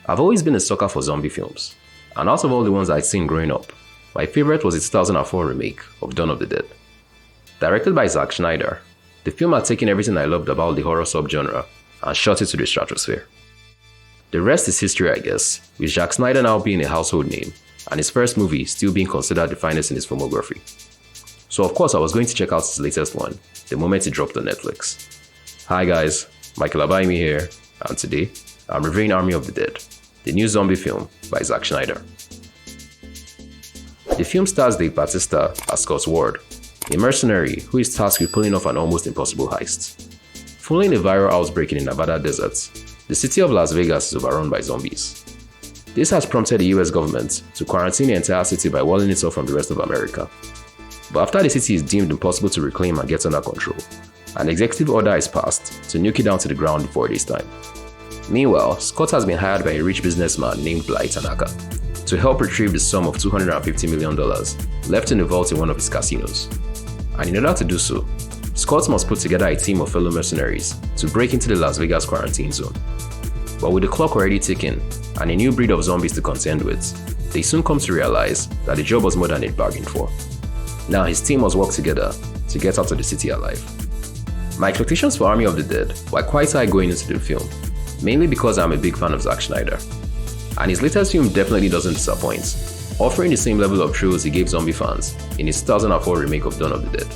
I've always been a sucker for zombie films, and out of all the ones I'd seen growing up, my favorite was the 2004 remake of Dawn of the Dead. Directed by Zack Snyder, the film had taken everything I loved about the horror subgenre and shot it to the stratosphere. The rest is history, I guess, with Zack Snyder now being a household name, and his first movie still being considered the finest in his filmography. So of course I was going to check out his latest one, the moment it dropped on Netflix. Hi guys, Michael Abaimi here, and today, I'm reviewing Army of the Dead, the new zombie film by Zack Snyder. The film stars Dave Bautista as Scott Ward, a mercenary who is tasked with pulling off an almost impossible heist. Following a viral outbreak in the Nevada desert, the city of Las Vegas is overrun by zombies. This has prompted the US government to quarantine the entire city by walling it off from the rest of America. But after the city is deemed impossible to reclaim and get under control, an executive order is passed to nuke it down to the ground before this time. Meanwhile, Scott has been hired by a rich businessman named Blythe Tanaka to help retrieve the sum of $250 million left in the vault in one of his casinos. And in order to do so, Scott must put together a team of fellow mercenaries to break into the Las Vegas quarantine zone. But with the clock already ticking and a new breed of zombies to contend with, they soon come to realize that the job was more than they'd bargained for. Now his team must work together to get out of the city alive. My expectations for Army of the Dead were quite high going into the film, mainly because I'm a big fan of Zack Snyder. And his latest film definitely doesn't disappoint, offering the same level of thrills he gave zombie fans in his 2004 remake of Dawn of the Dead.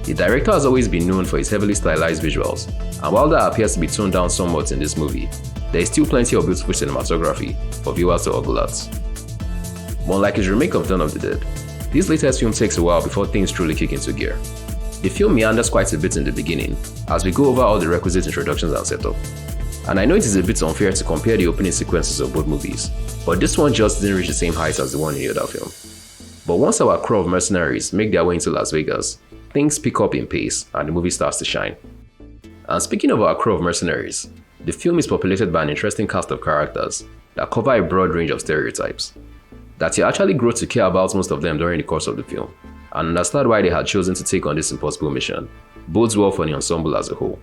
The director has always been known for his heavily stylized visuals, and while that appears to be toned down somewhat in this movie, there is still plenty of beautiful cinematography for viewers to ogle at. But unlike his remake of Dawn of the Dead, this latest film takes a while before things truly kick into gear. The film meanders quite a bit in the beginning, as we go over all the requisite introductions and setup. And I know it is a bit unfair to compare the opening sequences of both movies, but this one just didn't reach the same heights as the one in the other film. But once our crew of mercenaries make their way into Las Vegas, things pick up in pace and the movie starts to shine. And speaking of our crew of mercenaries, the film is populated by an interesting cast of characters that cover a broad range of stereotypes, that you actually grow to care about most of them during the course of the film, and understand why they had chosen to take on this impossible mission, bodes well for the ensemble as a whole.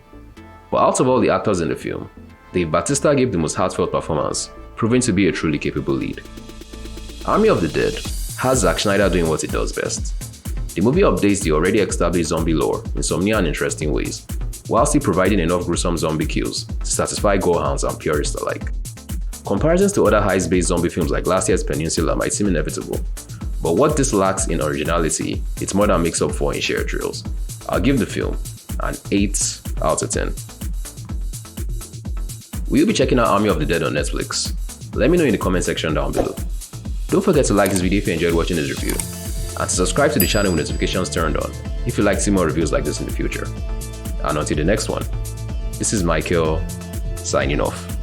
But out of all the actors in the film, Dave Bautista gave the most heartfelt performance, proving to be a truly capable lead. Army of the Dead has Zack Snyder doing what he does best. The movie updates the already established zombie lore in some new and interesting ways, while still providing enough gruesome zombie kills to satisfy gorehounds and purists alike. Comparisons to other heist-based zombie films like last year's Peninsula might seem inevitable, but what this lacks in originality, it more than makes up for in sheer thrills. I'll give the film an 8 out of 10. We'll be checking out Army of the Dead on Netflix. Let me know in the comment section down below. Don't forget to like this video if you enjoyed watching this review, and to subscribe to the channel with notifications turned on if you'd like to see more reviews like this in the future. And until the next one, this is Michael, signing off.